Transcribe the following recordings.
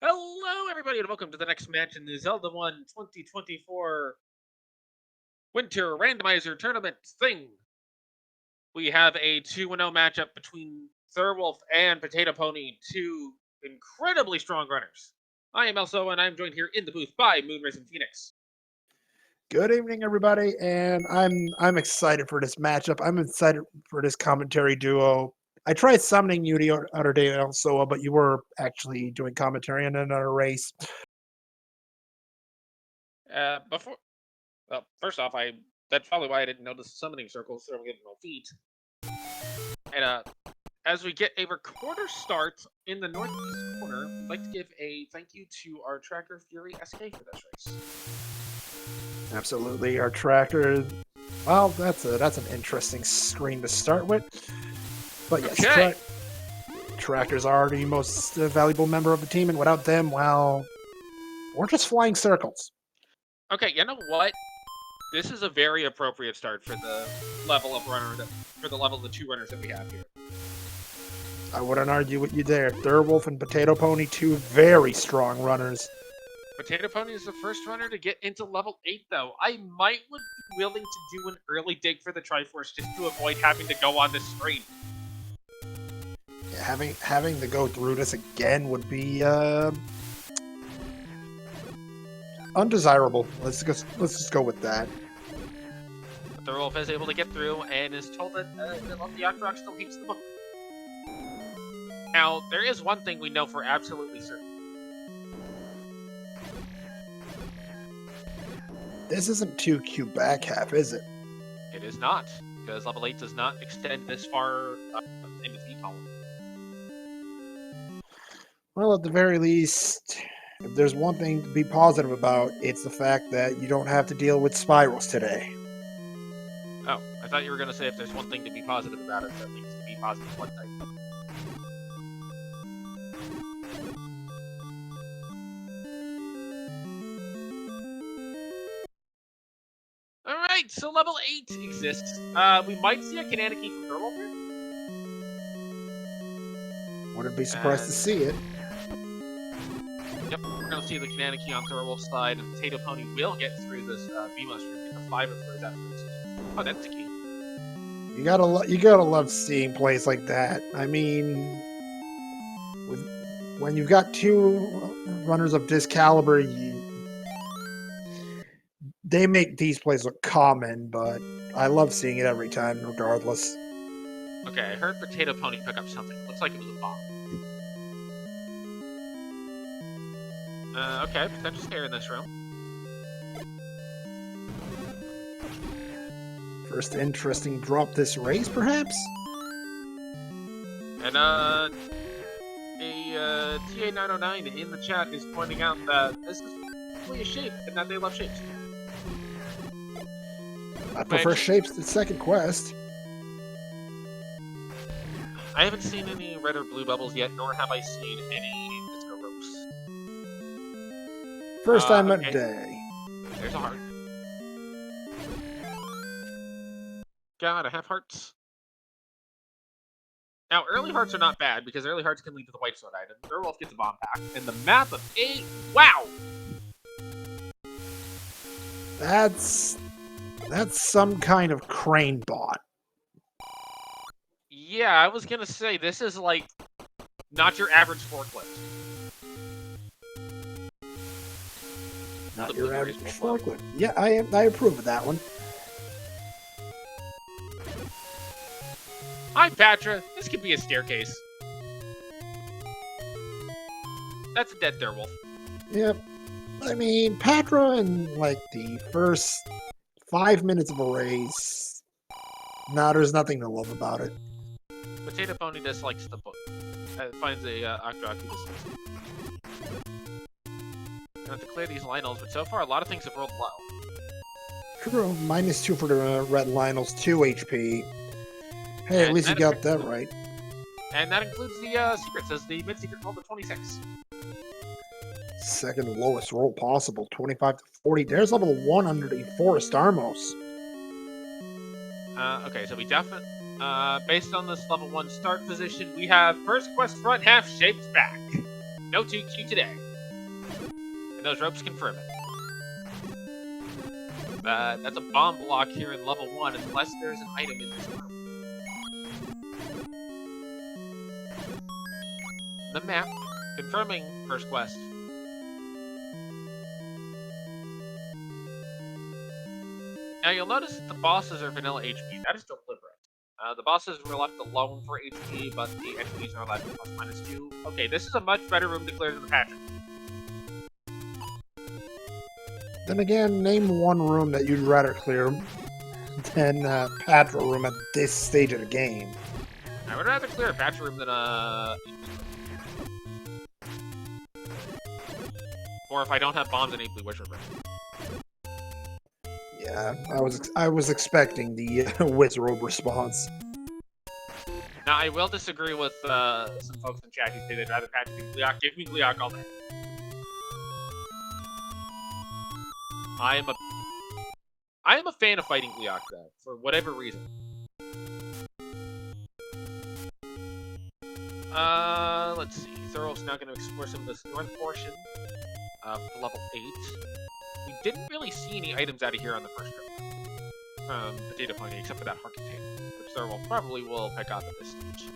Hello, everybody, and welcome to the next match in the Zelda 1 2024 Winter Randomizer Tournament thing. We have a 2-0 matchup between Thirwolf and Potato Pony, two incredibly strong runners. I am Elso, and I'm joined here in the booth by Moonrise and Phoenix. Good evening, everybody, and I'm excited for this matchup. I'm excited for this commentary duo. I tried summoning you the other day, also, but you were actually doing commentary in another race. First off, that's probably why I didn't notice the summoning circles throwing in my feet. And as we get a recorder start in the northeast corner, we'd like to give a thank you to our tracker Fury SK for this race. Absolutely, our tracker. Well, that's an interesting screen to start with. But yes, Okay. trackers are the most valuable member of the team, and without them, well, we're just flying circles. Okay, you know what? This is a very appropriate start for the level of the two runners that we have here. I wouldn't argue with you there. Thirwolf and Potato Pony, two very strong runners. Potato Pony is the first runner to get into level 8, though. I would be willing to do an early dig for the Triforce just to avoid having to go on this screen. Yeah, having to go through this again would be undesirable. Let's just go with that. Thirwolf is able to get through and is told that the Octorok still keeps the book. Now, there is one thing we know for absolutely certain. This isn't 2Q back half, is it? It is not, because level 8 does not extend this far into the column. Well, at the very least, if there's one thing to be positive about, it's the fact that you don't have to deal with spirals today. Oh, I thought you were going to say if there's one thing to be positive about it, that needs to be positive one thing. Alright, so level 8 exists. We might see a Kananaki from Thirwolf here. Wouldn't be surprised to see it. Yep, we're going to see the Kananaki on Thirwolf's side, and Potato Pony will get through this B-Mushroom and get the 5 of those afterwards. Oh, that's the key. You gotta love seeing plays like that. I mean, when you've got two runners of this caliber, they make these plays look common, but I love seeing it every time, regardless. Okay, I heard Potato Pony pick up something. Looks like it was a bomb. Okay, potential scare in this room. First interesting drop this race, perhaps? And a TA909 in the chat is pointing out that this is really a shape, and that they love shapes. I prefer shapes to second quest. I haven't seen any red or blue bubbles yet, nor have I seen any disco ropes. First time of day. There's a heart. Gotta have hearts. Now, early hearts are not bad, because early hearts can lead to the white sword item. Thirwolf gets a bomb pack, and the map of 8. Wow! That's some kind of crane bot. Yeah, I was gonna say, this is like not your average forklift. Not your average forklift. Yeah, I approve of that one. Hi, Patra. This could be a staircase. That's a dead Thirwolf. Yep. I mean, Patra in like the first 5 minutes of a race. Nah, there's nothing to love about it. Potato Pony dislikes the book. Finds a Octorok who dislikes it. I have to clear these Lionels, but so far a lot of things have rolled well. True. -2 for the red Lionels, 2 HP. Hey, at least you got that right. And that includes the secrets, as the mid-secret rolled to 26. Second lowest roll possible, 25 to 40. There's level 1 under the Forest Armos. Okay, so we definitely, based on this level 1 start position, we have first quest front half shaped back. No 2Q today. And those ropes confirm it. That's a bomb block here in level 1, unless there's an item in this room. The map, confirming first quest. Now you'll notice that the bosses are vanilla HP. That is deliberate. The bosses were left alone for HP, but the enemies are allowed to +/-2. Okay, this is a much better room to clear than the Patrick. Then again, name one room that you'd rather clear than Patra room at this stage of the game. I would rather clear a Patrick room than or if I don't have bombs in Ape Wizard room. Yeah, I was expecting the Wizrobe response. Now, I will disagree with some folks in chat who say they'd rather Patrick than Gleeok. Give me Gleeok all day. I am a fan of fighting Gleeok, though, for whatever reason. Let's see. Thirwolf's now going to explore some of this north portion of level 8. We didn't really see any items out of here on the first trip from Potato Pony, except for that heart container, which Thirwolf probably will pick up at this stage.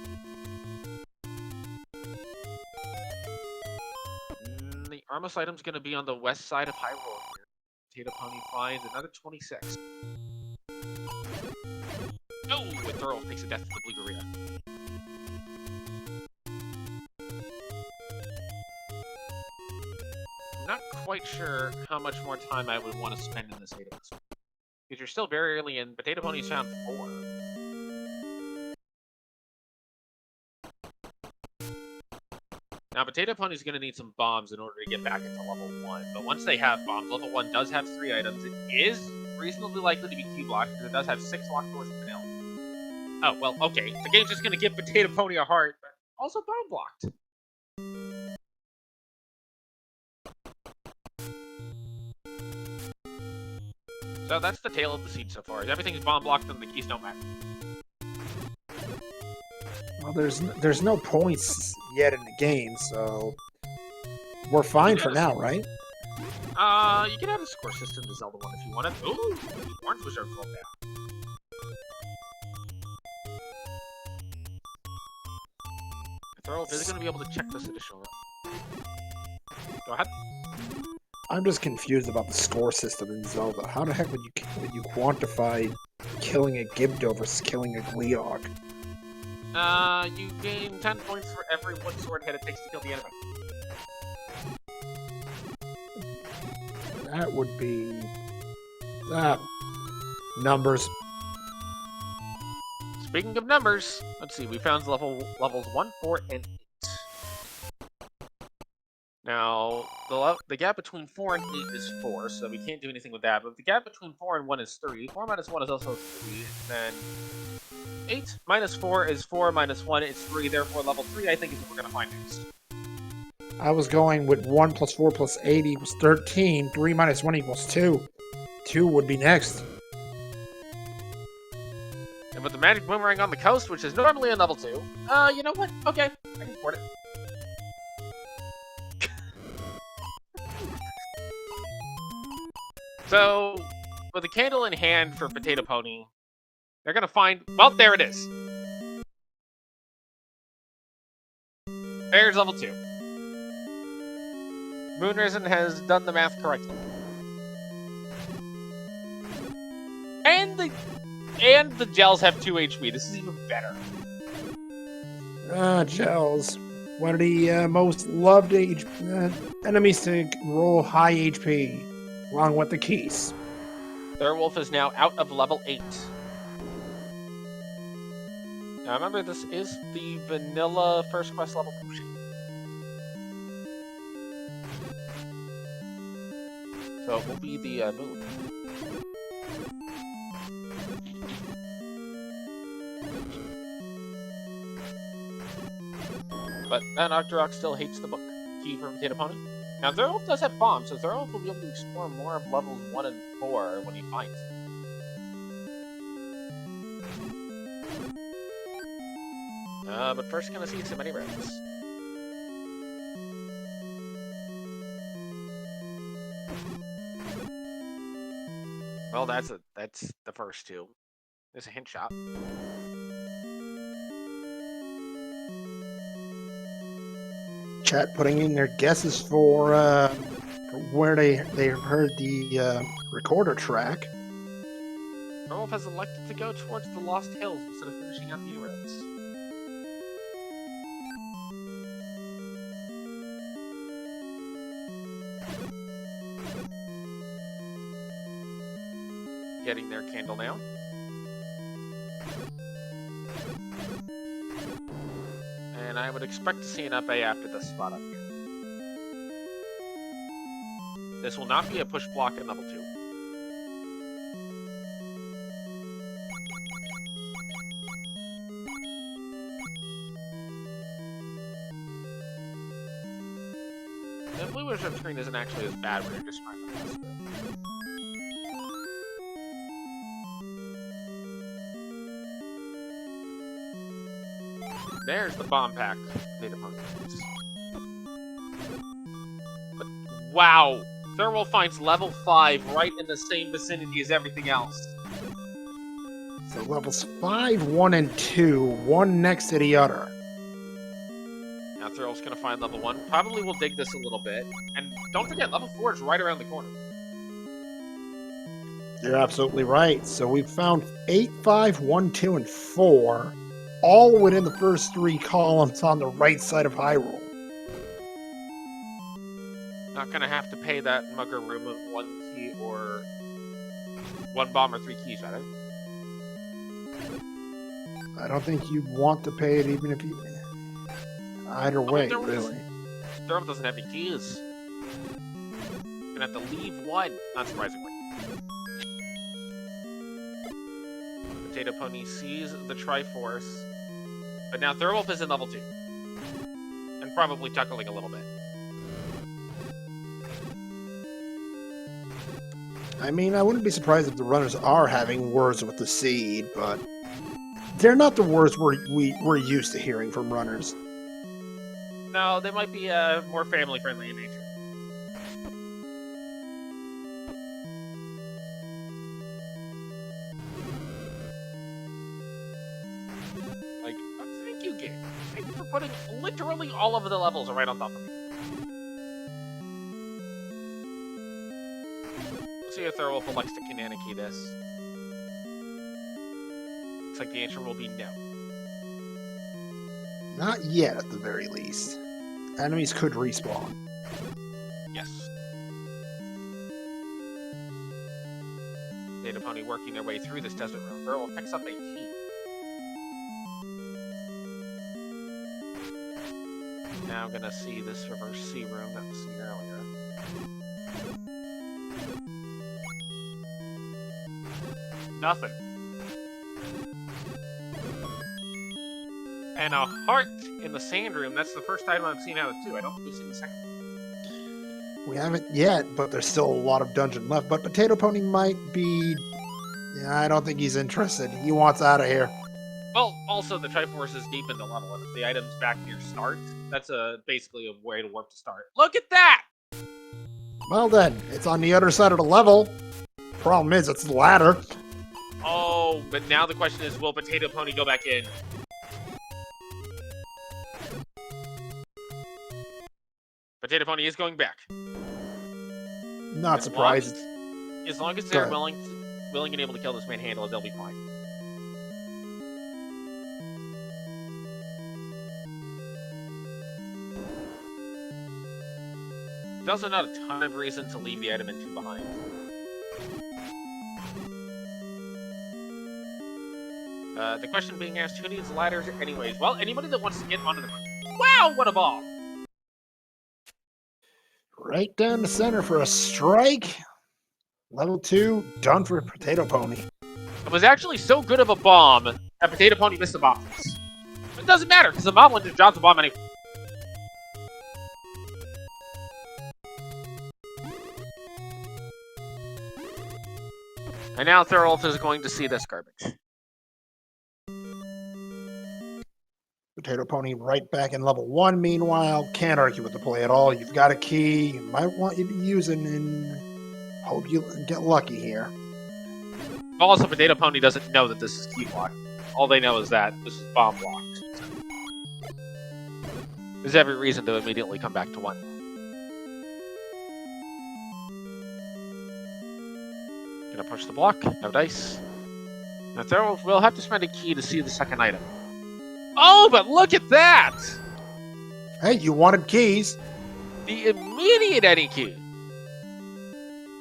The Armos item's going to be on the west side of Hyrule here. Potato Pony finds another 26. Oh, and Thirwolf takes a death to the Blue Gorilla. I'm not quite sure how much more time I would want to spend in this item. Because you're still very early in. Potato Pony's found 4. Now, Potato Pony's going to need some bombs in order to get back into level 1. But once they have bombs, level 1 does have 3 items. It is reasonably likely to be key-blocked, because it does have 6 locked doors in vanilla. Oh, well, okay. The game's just going to give Potato Pony a heart, but also bomb-blocked. So that's the tale of the siege so far. Everything's bomb-blocked and the keys don't matter. Well, there's no points yet in the game, so we're fine for now, right? You can have a score system to Zelda 1 if you wanted. Ooh, Orange Wizard rolled down. Thirwolf is going to be able to check this additional room. Go ahead. I'm just confused about the score system in Zelda. How the heck would you quantify killing a Gibdo versus killing a Gleeok? You gain 10 points for every one sword hit it takes to kill the enemy. That would be... numbers. Speaking of numbers, let's see, we found levels 1, 4, and 8. Now, the gap between 4 and 8 is 4, so we can't do anything with that, but the gap between 4 and 1 is 3. 4 minus 1 is also 3, and then 8 minus 4 is 4 minus 1 is 3, therefore level 3 I think is what we're going to find next. I was going with 1 plus 4 plus 8 equals 13, 3 minus 1 equals 2. 2 would be next. And with the magic boomerang on the coast, which is normally a level 2, you know what? Okay, I can afford it. So, with a candle in hand for Potato Pony, they're gonna find... Well, there it is. There's level 2. Moonrisen has done the math correctly. And the gels have 2 HP. This is even better. Gels. One of the most loved enemies to roll high HP, along with the keys. Thirwolf is now out of level 8. Now remember, this is the vanilla first quest level potion. So it will be the moon. But Octorok still hates the book. Key for Potato Pony. Now Thirwolf does have bombs, so Thirwolf will be able to explore more of levels 1 and 4 when he finds them. But first gonna see some mini routes. Well, that's the first two. There's a hint shot. Chat putting in their guesses for where they heard the recorder track. Thirwolf has elected to go towards the Lost Hills instead of finishing out the roads. Getting their candle now. And I would expect to see an up A after this spot up here. This will not be a push block at level 2. The blue worship screen isn't actually as bad when you're just trying to pass through. There's the bomb pack data point. But wow, Thirwolf finds level 5 right in the same vicinity as everything else. So levels 5, 1, and 2, one next to the other. Now Thirwolf's gonna find level 1. Probably will dig this a little bit. And don't forget, level 4 is right around the corner. You're absolutely right. So we've found 8, 5, 1, 2, and 4, all within the first 3 columns on the right side of Hyrule. Not gonna have to pay that mugger room of 1 key or 1 bomb or 3 keys, rather. I don't think you'd want to pay it even if you... Either way, really. Thirwolf doesn't have any keys. Gonna have to leave 1, not surprisingly. Potato Pony sees the Triforce, but now Thirwolf is in level 2. And probably chuckling a little bit. I mean, I wouldn't be surprised if the runners are having words with the seed, but they're not the words we're used to hearing from runners. No, they might be more family-friendly in nature. Like, thank you, game. Thank you for putting literally all of the levels right on top of me. Let's see if Thirwolf elects to Kananaki this. Looks like the answer will be no. Not yet, at the very least. Enemies could respawn. Yes. Data Pony working their way through this desert room. Thirwolf picks up a key. Now gonna see this reverse C room that was seen earlier. Nothing. And a heart in the sand room. That's the first item I've seen out of 2. I don't think we've seen the second one. We haven't yet, but there's still a lot of dungeon left. But Potato Pony might be... Yeah, I don't think he's interested. He wants out of here. Well, also the Triforce is deep into level, and if the item's back near start, that's basically a way to warp to start. Look at that! Well then, it's on the other side of the level. Problem is, it's the ladder. Oh, but now the question is, will Potato Pony go back in? Potato Pony is going back. Not surprised. As long as they're willing and able to kill this manhandler, they'll be fine. There's also not a ton of reason to leave the item in 2 behind. The question being asked, who needs ladders anyways? Well, anybody that wants to get onto the... Wow, what a ball! Right down the center for a strike. Level 2, done for Potato Pony. It was actually so good of a bomb that Potato Pony missed the bomb. It doesn't matter, because the Moblin just dropped the bomb anyway. And now Thirwolf is going to see this garbage. Potato Pony right back in level 1. Meanwhile, can't argue with the play at all. You've got a key you might want you to be using, and hope you get lucky here. Also, Potato Pony doesn't know that this is key blocked. All they know is that this is bomb blocked. There's every reason to immediately come back to 1. Gonna push the block, no dice. Now Thirwolf will have to spend a key to see the second item. Oh, but look at that! Hey, you wanted keys. The immediate any key.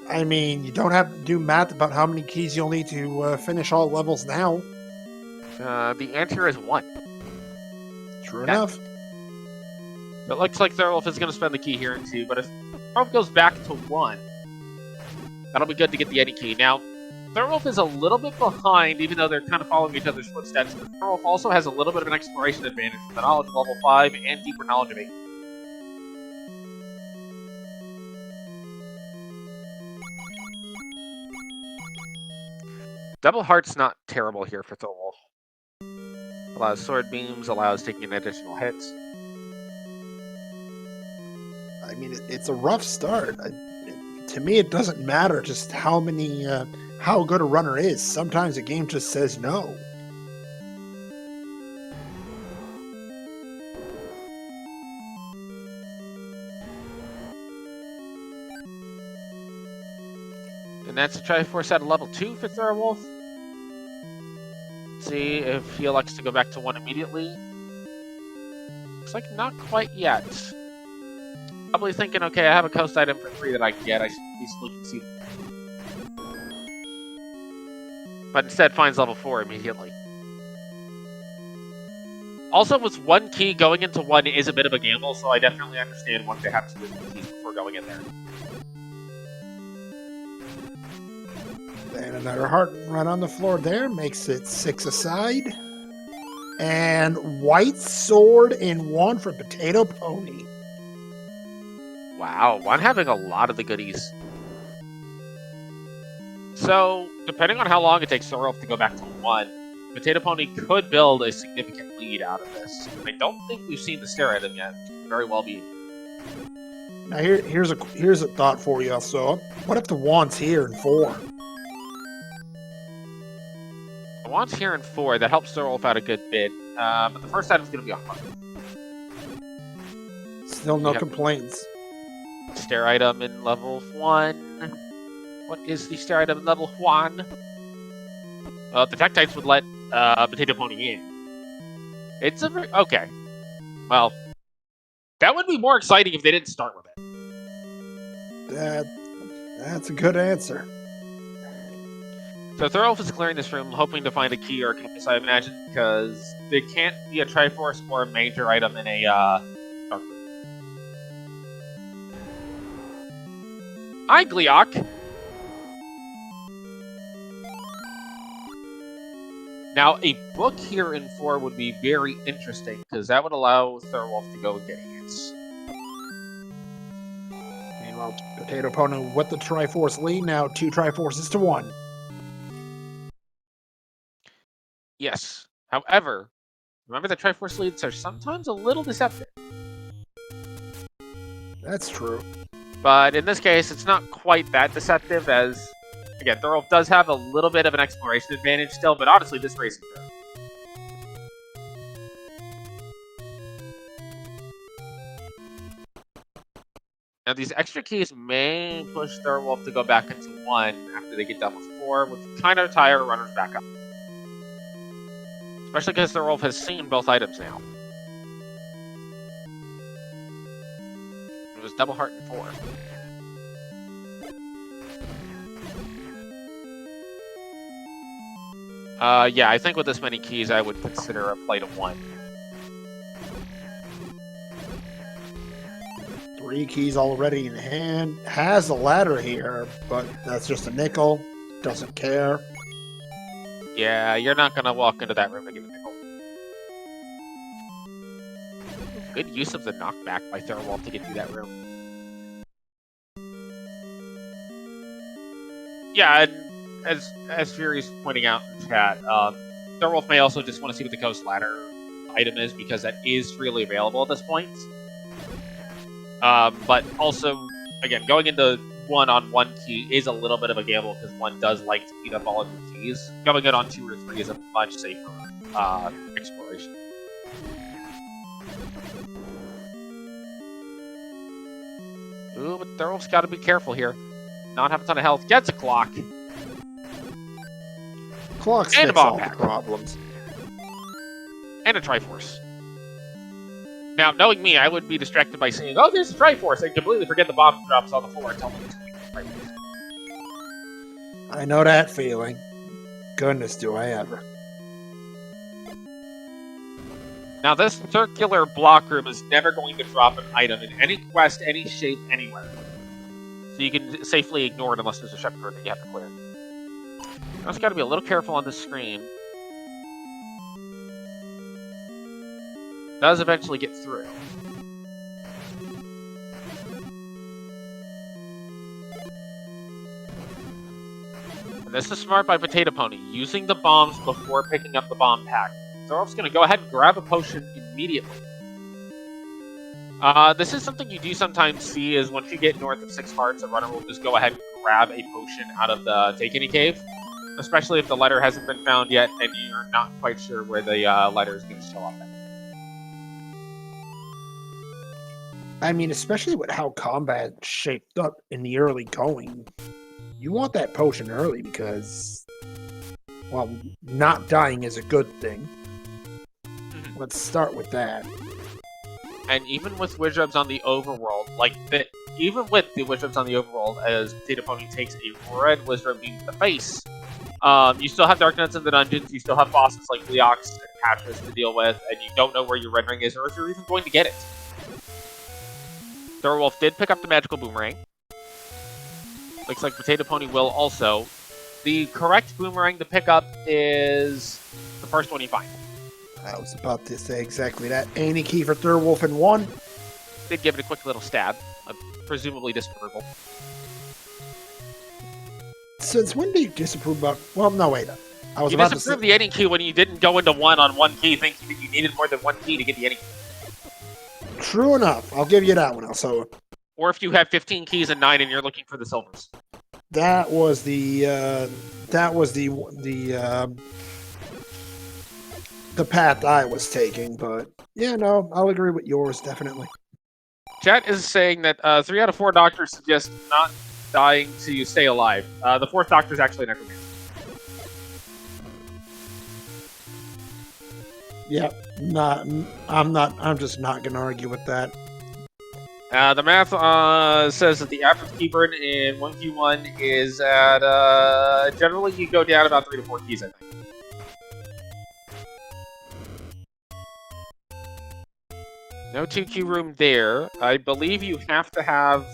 I mean, you don't have to do math about how many keys you'll need to finish all levels now. The answer is 1. True enough. It looks like Thirwolf is going to spend the key here in 2, but if Thirwolf goes back to 1, that'll be good to get the any key. Now, Thirwolf is a little bit behind, even though they're kind of following each other's footsteps, but Thirwolf also has a little bit of an exploration advantage with the knowledge of level 5 and deeper knowledge of 8. Double Heart's not terrible here for Thirwolf. Allows sword beams, allows taking additional hits. I mean, it's a rough start. To me, it doesn't matter just how good a runner is. Sometimes the game just says no. And that's a Triforce at level 2 for Thirwolf. See if he elects to go back to 1 immediately. Looks like not quite yet. Probably thinking, okay, I have a coast item for 3 that I can get. I should at least look and see. But instead finds level 4 immediately. Also, with 1 key, going into 1 is a bit of a gamble, so I definitely understand wanting to have to lose the keys before going in there. And another heart run on the floor there makes it 6 aside. And white sword in 1 for Potato Pony. Wow, 1 having a lot of the goodies. So, depending on how long it takes Thirwolf to go back to 1, Potato Pony could build a significant lead out of this. I don't think we've seen the stair item yet. Very well be. Now here's a thought for you also. What if the wand's here in 4? The wand's here in 4. That helps Thirwolf out a good bit. But the first item's going to be a heart. Still no complaints. Stair item in level 1. What is the stair item in level 1? Well, the Tektites would let Potato Pony in. It's a... Okay. Well, that would be more exciting if they didn't start with it. That's a good answer. So Thirwolf is clearing this room, hoping to find a key or a compass, I imagine, because there can't be a Triforce or a major item in a dark room. Hi, Gleok! Now, a book here in 4 would be very interesting, because that would allow Thirwolf to go and get hits. Meanwhile, Potato Pony with the Triforce lead, now 2 Triforces to 1. Yes. However, remember that Triforce leads are sometimes a little deceptive. That's true. But in this case, it's not quite that deceptive as, again, Thirwolf does have a little bit of an exploration advantage still, but honestly, this race is good. Now, these extra keys may push Thirwolf to go back into 1 after they get done with 4, which kind of tie our runners back up. Especially because Thirwolf has seen both items now. It was double heart in 4. Yeah, I think with this many keys, I would consider a plate of 1. 3 keys already in hand. Has a ladder here, but that's just a nickel. Doesn't care. Yeah, you're not gonna walk into that room to get a nickel. Good use of the knockback by Thirwolf to get through that room. Yeah, and as Fury's pointing out in chat, Thirwolf may also just want to see what the coast ladder item is, because that is freely available at this point. But also, again, going into one-on-one key is a little bit of a gamble, because one does like to eat up all of your keys. Going in on 2 or 3 is a much safer exploration. Ooh, but Thirwolf's got to be careful here. Not have a ton of health. Gets a clock. Clocks And a fix bomb all pack. the problems. And a Triforce. Now, knowing me, I would be distracted by seeing, oh, there's a Triforce, and completely forget the bomb drops on the floor and tell me it's Triforce. I know that feeling. Goodness, do I ever. Now, this circular block room is never going to drop an item in any quest, any shape, anywhere. So you can safely ignore it unless there's a shepherd that you have to clear. You also got to be a little careful on this screen. Does eventually get through. And this is smart by Potato Pony, using the bombs before picking up the bomb pack. Thorolf's going to go ahead and grab a potion immediately. This is something you do sometimes see, is once you get north of 6 hearts, a runner will just go ahead and grab a potion out of the Take Any Cave. Especially if the letter hasn't been found yet and you're not quite sure where the letter is going to show up at. I mean, especially with how combat shaped up in the early going, you want that potion early because, well, not dying is a good thing. Let's start with that. And even with Wizards on the overworld, even with the Wizards on the overworld, as Potato Pony takes a red Wizard beam to the face, you still have Dark Nuts in the dungeons, you still have bosses like Leox and Patras to deal with, and you don't know where your red ring is or if you're even going to get it. Thirwolf did pick up the magical boomerang. Looks like Potato Pony will also. The correct boomerang to pick up is the first one you find. I was about to say exactly that. Any key for Thirwolf in 1. Did give it a quick little stab, presumably disapproval. Since when do you disapprove about... Well, no, wait. I was You about to say... disapproved the any key when you didn't go into one on one key thinking that you needed more than one key to get the any key. True enough. I'll give you that one. Also, Or if you have 15 keys and 9 and you're looking for the silvers. that was the path I was taking, but yeah, no, I'll agree with yours, definitely. Chat is saying that 3 out of 4 doctors suggest not dying to stay alive. The 4th doctor is actually necromancer. Yeah, I'm just not gonna argue with that. The math says that the average key burn in 1Q1 is at, generally you go down about 3 to 4 keys, I think. No 2Q room there. I believe you have to have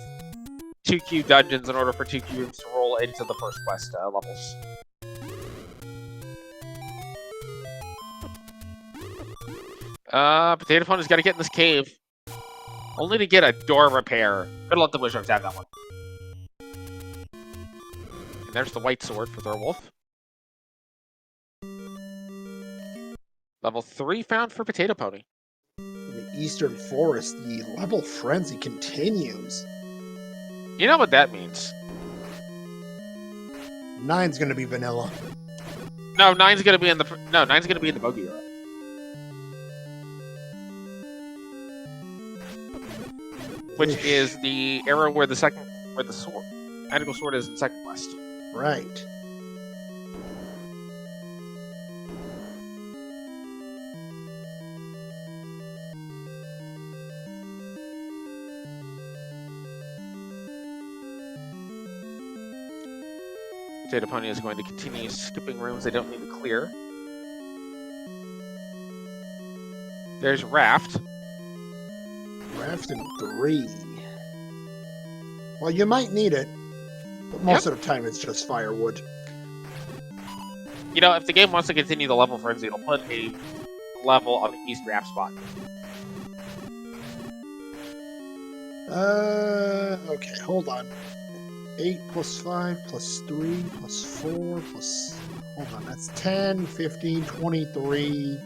2Q dungeons in order for 2Q rooms to roll into the first quest levels. Potato Pony's got to get in this cave. Only to get a door repair. Could let the Wizards have that one. And there's the white sword for Thirwolf. Level 3 found for Potato Pony. In the Eastern Forest, the level frenzy continues. You know what that means. 9's gonna be vanilla. No, 9's gonna be in the bogey era. Which is the era where the sword, magical sword is in second quest. Right. Potato Pony is going to continue skipping rooms they don't need to clear. There's Raft. Raft in 3. Well, you might need it, but most of the time it's just firewood. You know, if the game wants to continue the level frenzy, it'll put a level on the East Raft spot. Okay, hold on. 8 plus 5 plus 3 plus 4 plus... Hold on, that's 10, 15, 23...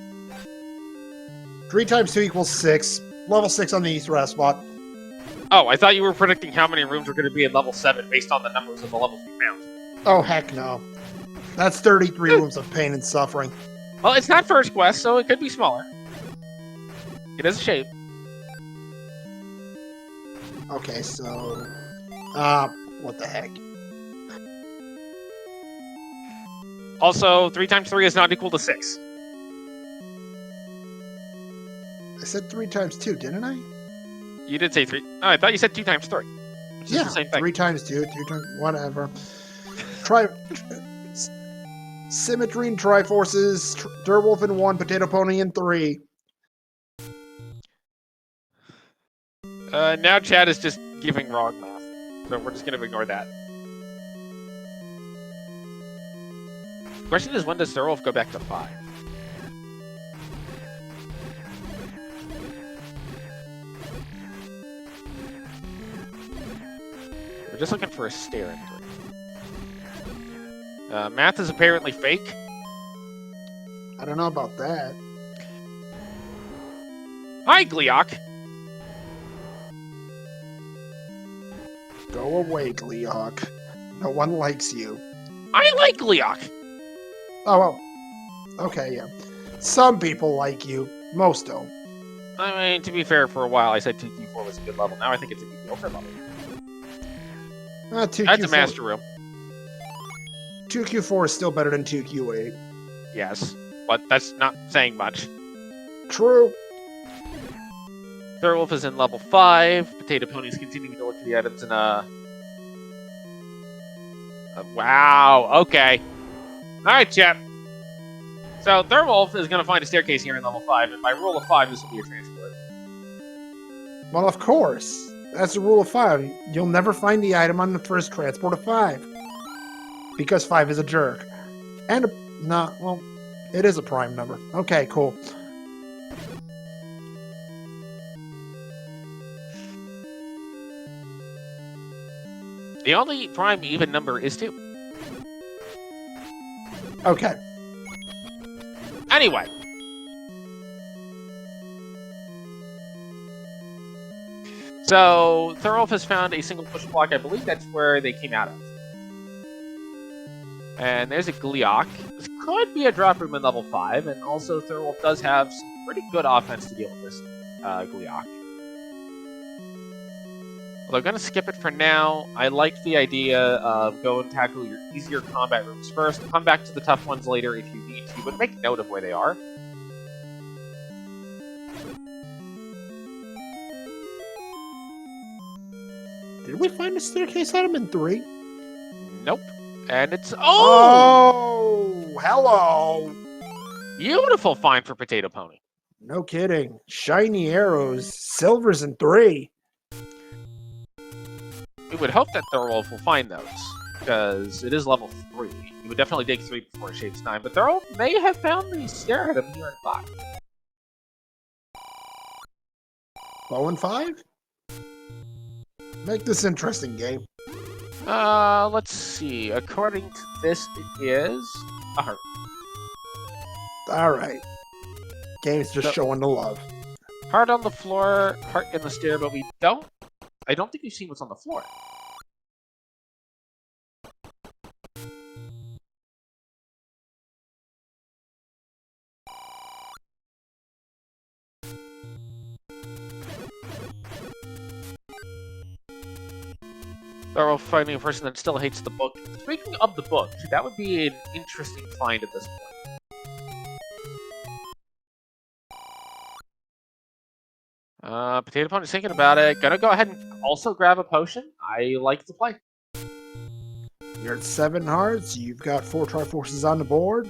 3 times 2 equals 6. Level 6 on the east-west spot. Oh, I thought you were predicting how many rooms were going to be in level 7 based on the numbers of the levels we found. Oh, heck no. That's 33 rooms of pain and suffering. Well, it's not first quest, so it could be smaller. It is a shape. Okay, so... what the heck? Also, 3 times 3 is not equal to 6. I said 3 times 2, didn't I? You did say 3. Oh, I thought you said 2 times 3. Which is the same thing. 3 times 2, 2 times... whatever. Symmetry and Triforces, Thirwolf in 1, Potato Pony in 3. Now Chad is just giving wrong math. So we're just going to ignore that. The question is, when does Thirwolf go back to 5? We're just looking for a stair in 3. Math is apparently fake. I don't know about that. Hi, Gleok. Go away, Gleok. No one likes you. I like Gleok. Oh, well. Okay, yeah. Some people like you. Most don't. I mean, to be fair, for a while I said 2Q4 was a good level. Now I think it's a mediocre level. 2Q4. That's a master room. 2Q4 is still better than 2Q8. Yes, but that's not saying much. True. Thirwolf is in level 5. Potato Pony's continuing to look for the items in wow, okay. Alright, chap. So, Thirwolf is going to find a staircase here in level 5, and by rule of 5, this will be a transport. Well, of course. That's the rule of 5. You'll never find the item on the first transport of 5. Because 5 is a jerk. And well, it is a prime number. Okay, cool. The only prime even number is 2. Okay. Anyway. So, Thirwolf has found a single push block. I believe that's where they came out of. And there's a Gleok. This could be a drop room in level 5, and also Thirwolf does have some pretty good offense to deal with this Gleok. Although I'm going to skip it for now. I like the idea of go and tackle your easier combat rooms first, come back to the tough ones later if you need to, but make note of where they are. Did we find a staircase item in 3? Nope. And it's... Oh! Hello! Beautiful find for Potato Pony. No kidding. Shiny arrows. Silvers in 3. We would hope that Thirwolf will find those, because it is level 3. He would definitely dig 3 before it shapes 9, but Thirwolf may have found the stair item here in 5. Bow in 5? Make this interesting, game. Let's see. According to this, it is a heart. Alright. Game's just showing the love. Heart on the floor, heart in the stair, but I don't think we've seen what's on the floor. They're finding a person that still hates the book. Speaking of the book, that would be an interesting find at this point. Potato Pony's thinking about it. Gonna go ahead and also grab a potion. I like the play. You're at 7 hearts. You've got 4 Triforces on the board.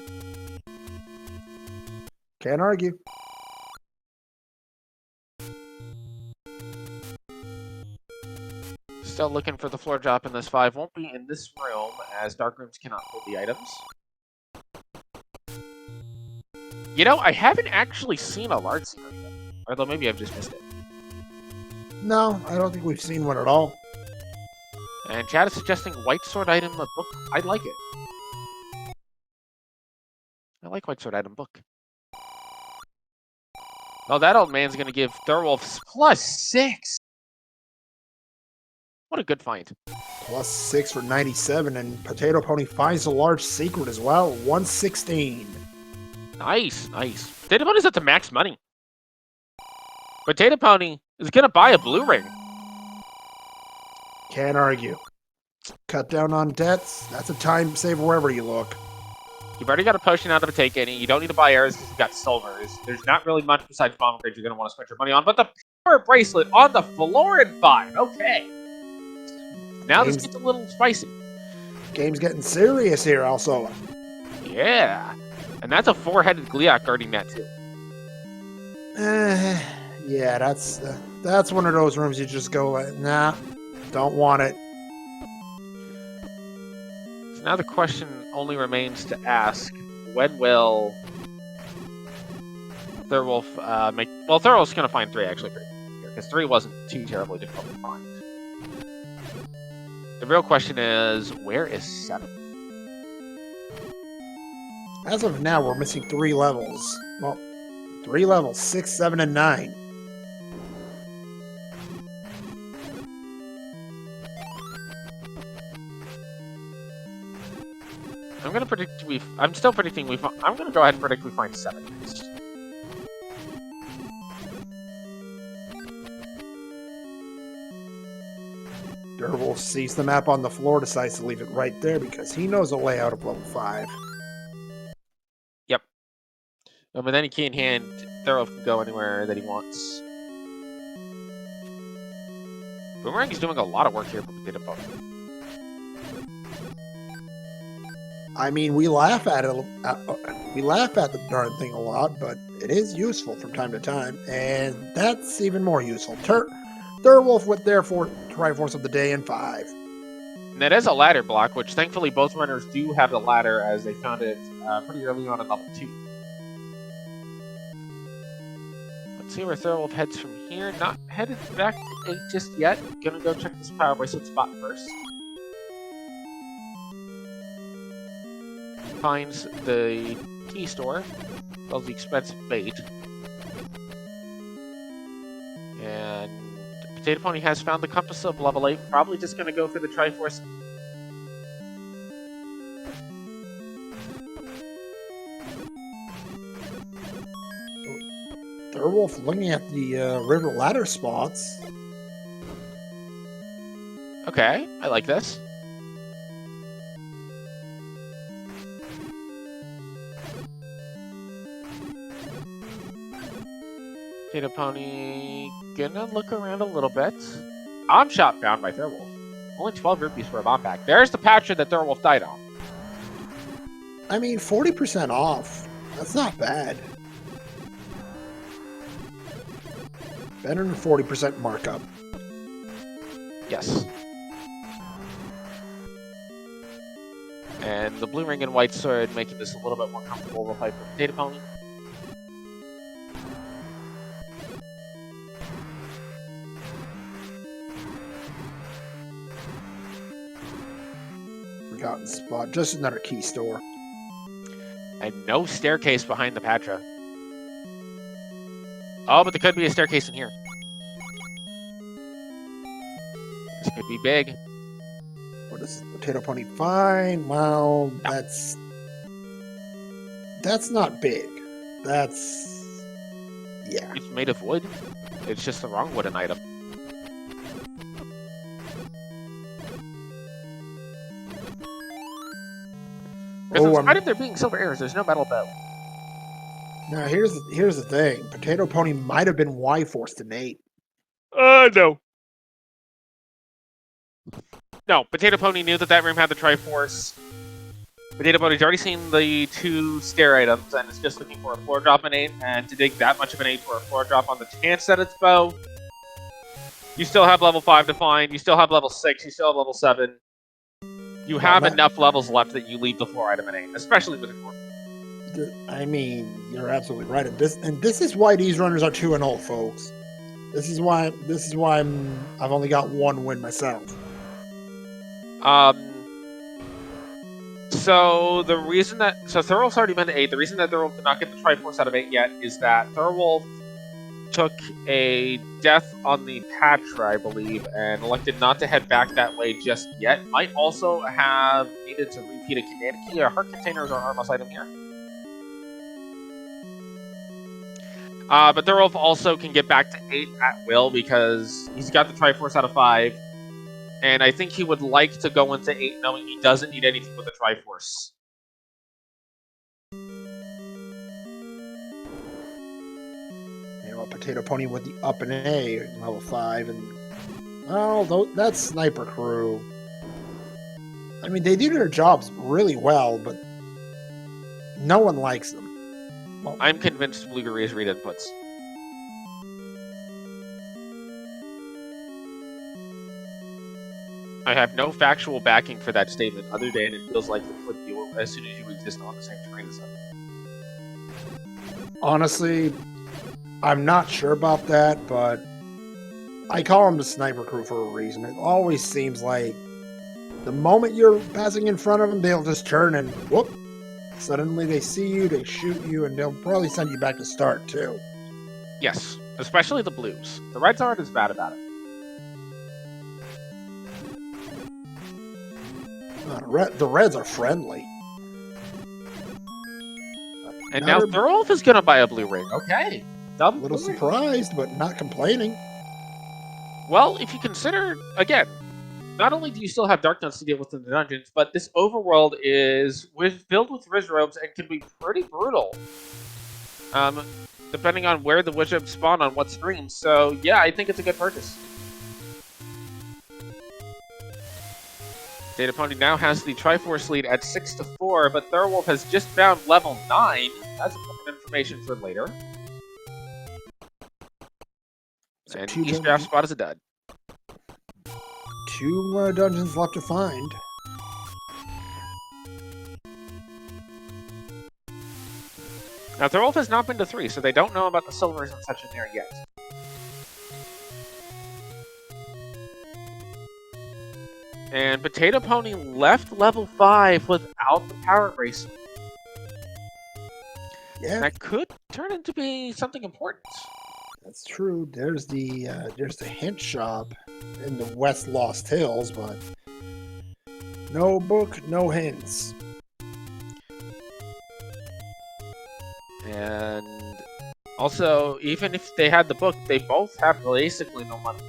Can't argue. Still looking for the floor drop in this 5. Won't be in this room, as dark rooms cannot hold the items. You know, I haven't actually seen a large secret yet. Although maybe I've just missed it. No, I don't think we've seen one at all. And Chad is suggesting white sword item a book. I like it. I like white sword item book. Oh, that old man's going to give Thirwolf +6. What a good find. +6 for 97, and Potato Pony finds a large secret as well. 116. Nice, nice. Potato Pony's at the max money. Potato Pony is going to buy a blue ring. Can't argue. Cut down on debts. That's a time saver wherever you look. You've already got a potion out of a take any. You don't need to buy arrows because you've got silvers. There's not really much besides bomb grades you're going to want to spend your money on. But the power bracelet on the floor in 5. Okay. Now this gets a little spicy. Game's getting serious here, also. Yeah. And that's a 4-headed Gliok guarding that, too. Yeah, that's one of those rooms you just go like, nah, don't want it. So now the question only remains to ask, when will Thirwolf make... Well, Thirwolf's going to find 3, actually, because 3 wasn't too terribly difficult to find. The real question is, where is 7? As of now, we're missing 3 levels. Well, 3 levels, 6, 7, and 9. I'm gonna predict I'm still predicting I'm gonna go ahead and predict we find 7. Thirwolf sees the map on the floor, decides to leave it right there because he knows the layout of level 5. Yep. But then he can't hand Thirwolf can go anywhere that he wants. Boomerang is doing a lot of work here for Potato Pony. I mean, we laugh at it. We laugh at the darn thing a lot, but it is useful from time to time, and that's even more useful. Thirwolf with their Triforce of the day in 5. And that is a ladder block, which thankfully both runners do have the ladder, as they found it pretty early on in level 2. Let's see where Thirwolf heads from here. Not headed back to 8 just yet. Gonna go check this power bracelet spot first. Finds the key store, well, the expensive bait, and Potato Pony has found the compass of level 8. Probably just going to go for the Triforce. Thirwolf looking at the river ladder spots. Okay, I like this. Potato Pony gonna look around a little bit. Bomb shot found by Thirwolf. Only 12 rupees for a bomb pack. There's the patcher that Thirwolf died on. I mean, 40% off. That's not bad. Better than 40% markup. Yes. And the blue ring and white sword making this a little bit more comfortable of a fight for Potato Pony. Forgotten spot. Just another key store. And no staircase behind the Patra. Oh, but there could be a staircase in here. This could be big. What does Potato Pony find? Well, no. That's not big. That's... yeah. It's made of wood. It's just the wrong wooden item. Because in spite of there being silver arrows, there's no metal bow. Now, here's the thing. Potato Pony might have been Y-Forced to Nate. No. No, Potato Pony knew that room had the Triforce. Potato Pony's already seen the 2 stair items, and is just looking for a floor drop in 8, and to dig that much of an 8 for a floor drop on the chance that it's bow. You still have level 5 to find, you still have level 6, you still have level 7. You have enough levels left that you leave the floor item in 8, especially with a core. I mean, you're absolutely right. And this is why these runners are 2-0, folks. This is why I've only got 1 win myself. So the reason that Thirwolf's already been to 8. The reason that Thirwolf did not get the Triforce out of 8 yet is that Thirwolf took a death on the Patra, I believe, and elected not to head back that way just yet. Might also have needed to repeat a command key. A heart container is our armless item here. But Thirwolf also can get back to 8 at will because he's got the Triforce out of 5. And I think he would like to go into 8 knowing he doesn't need anything with the Triforce. Potato Pony with the up and A level 5, and well, that's Sniper Crew. I mean, they do their jobs really well, but no one likes them. Well, I'm convinced Blueberry is read inputs. I have no factual backing for that statement, other than it feels like it would do as soon as you exist on the same screen as them. Honestly, I'm not sure about that, but I call them the Sniper Crew for a reason. It always seems like the moment you're passing in front of them, they'll just turn and whoop. Suddenly they see you, they shoot you, and they'll probably send you back to start, too. Yes, especially the blues. The reds aren't as bad about it. The reds are friendly. And now Thirwolf is going to buy a blue ring. Okay. A little surprised, but not complaining. Well, if you consider, again, not only do you still have Dark Nuts to deal with in the dungeons, but this overworld is filled with Wizrobes and can be pretty brutal. Depending on where the Wizrobes spawn on what screen. So, yeah, I think it's a good purchase. Data Pony now has the Triforce lead at 6-4, but Thirwolf has just found level 9. That's important information for later. And East Draft spot is a dud. 2 dungeons left to find. Now, Thirwolf has not been to 3, so they don't know about the silvers and such in there yet. And Potato Pony left level 5 without the power racer. Yeah. That could turn into be something important. That's true. There's the hint shop in the West Lost Hills, but no book, no hints. And also, even if they had the book, they both have basically no money.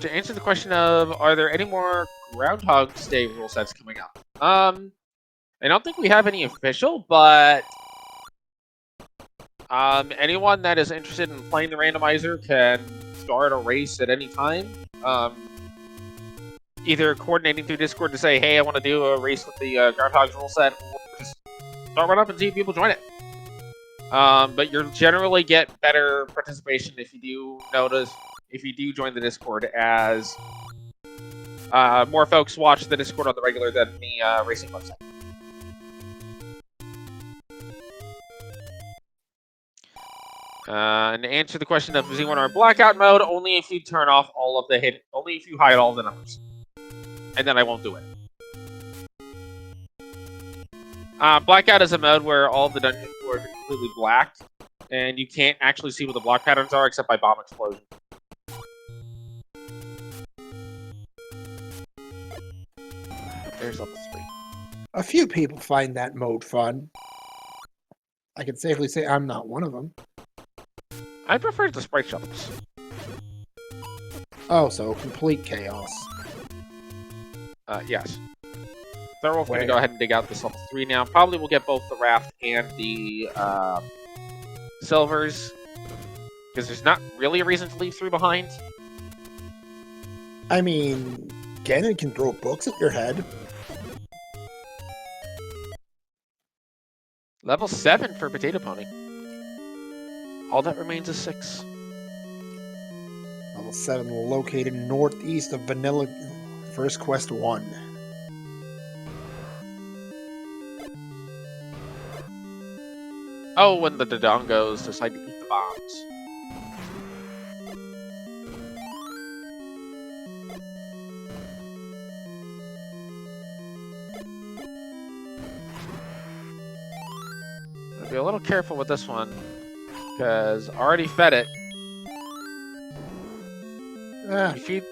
To answer the question of, are there any more Groundhog's Day rule sets coming up? I don't think we have any official, but anyone that is interested in playing the randomizer can start a race at any time. Either coordinating through Discord to say, hey, I want to do a race with the Groundhog's rule set, or just start one up and see if people join it. But you'll generally get better participation if you do join the Discord, as more folks watch the Discord on the regular than the racing website. And to answer the question of Z1R blackout mode, only if you turn off all of the only if you hide all of the numbers. And then I won't do it. Blackout is a mode where all of the dungeons are completely black, and you can't actually see what the block patterns are except by bomb explosion. There's level 3. A few people find that mode fun. I can safely say I'm not one of them. I prefer the sprite shovels. Oh, so complete chaos. Yes. Thirwolf going to go ahead and dig out this level 3 now. Probably will get both the raft and the silvers, because there's not really a reason to leave 3 behind. I mean, Ganon can throw books at your head. Level 7 for Potato Pony. All that remains is 6. Level 7 located northeast of Vanilla First Quest 1. Oh, when the Dodongos decide to eat the bombs. be a little careful with this one, because already fed it. You feed...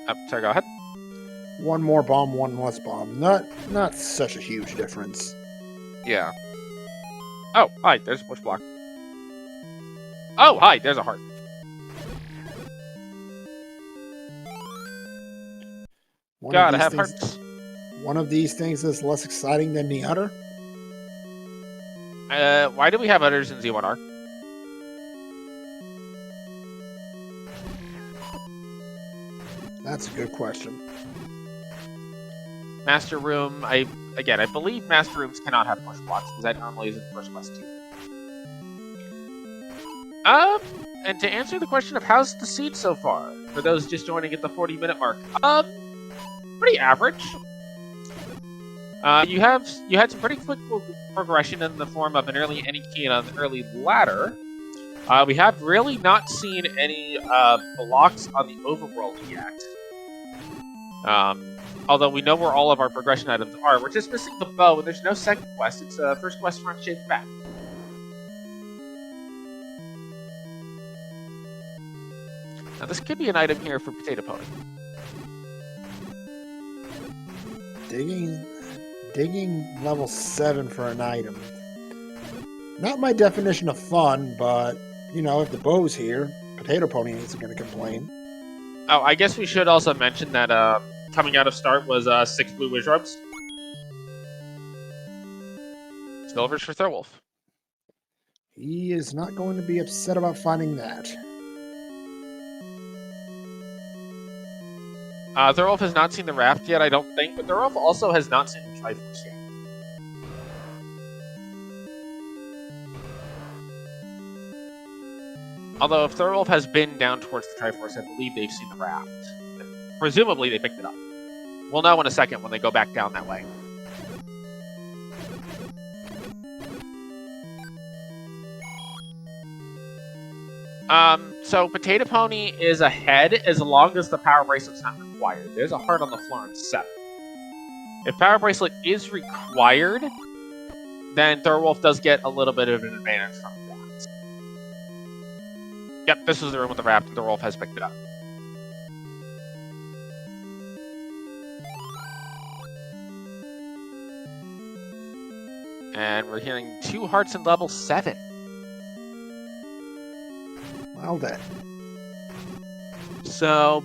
Oh, sorry, go ahead. One more bomb, one less bomb. Not such a huge difference. Yeah. Oh, hi, there's a push block. Oh, hi, there's a heart. Gotta have hearts. One of these things is less exciting than the other? Why do we have others in Z1R? That's a good question. Master Room, I believe Master Rooms cannot have push blocks, because that normally isn't First Quest 2. And to answer the question of how's the seed so far, for those just joining at the 40-minute mark, pretty average. You had some pretty quick progression in the form of an early any key and an early ladder. We have really not seen any blocks on the overworld yet. Although we know where all of our progression items are. We're just missing the bow, and there's no second quest. It's first quest front-shaped back. Now this could be an item here for Potato Pony. Digging level 7 for an item. Not my definition of fun, but, you know, if the bow's here, Potato Pony isn't going to complain. Oh, I guess we should also mention that coming out of start was 6 blue wish orbs. Silvers for Thirwolf. He is not going to be upset about finding that. Thirwolf has not seen the raft yet, I don't think, but Thirwolf also has not seen the Triforce yet. Although if Thirwolf has been down towards the Triforce, I believe they've seen the raft. Presumably they picked it up. We'll know in a second when they go back down that way. So Potato Pony is ahead as long as the Power Bracelet's not required. There's a heart on the floor in 7. If Power Bracelet is required, then Thirwolf does get a little bit of an advantage from that. Yep, this is the room with the raft, and Thirwolf has picked it up. And we're hearing 2 hearts in level 7. Well then. So,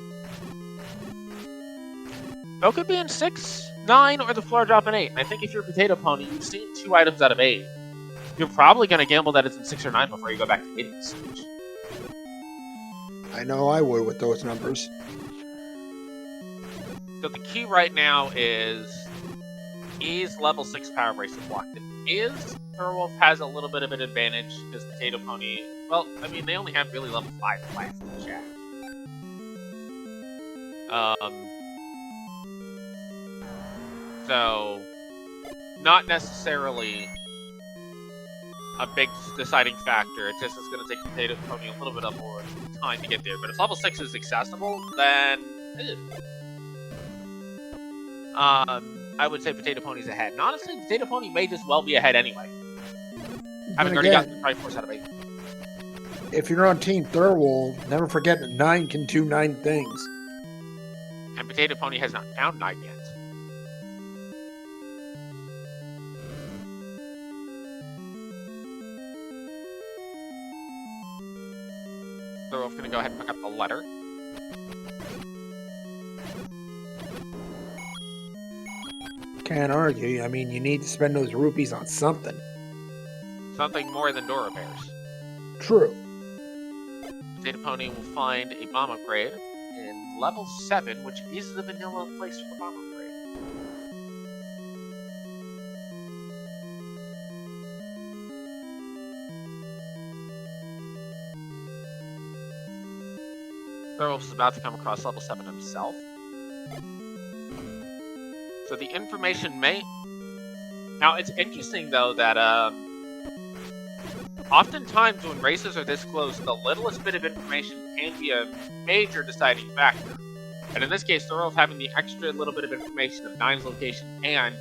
Bow could be in 6, 9, or the floor drop in 8. And I think if you're a Potato Pony, you've seen 2 items out of 8. You're probably going to gamble that it's in 6 or 9 before you go back to 8 at this stage. I know I would with those numbers. So the key right now is level 6 Power Bracelet blocked? Is Thirwolf has a little bit of an advantage because Potato Pony, well, I mean, they only have really level 5 left in the chat. So, not necessarily a big deciding factor. It just is going to take Potato Pony a little bit more time to get there. But if level 6 is accessible, then I would say Potato Pony's ahead. And honestly, Potato Pony may just well be ahead anyway. Having already gotten the Triforce out of 8. If you're on Team Thirwolf, never forget that 9 can do 9 things. And Potato Pony has not found 9 yet. Thirwolf going to go ahead and pick up the letter. Can't argue. I mean, you need to spend those rupees on something. Something more than door repairs. True. Potato Pony will find a bomb upgrade in level 7, which is the vanilla place for the bomb upgrade. Thirwolf is about to come across level 7 himself. So the information may... Now, it's interesting, though, that oftentimes when races are this close, the littlest bit of information can be a major deciding factor. And in this case, Thirwolf having the extra little bit of information of 9's location and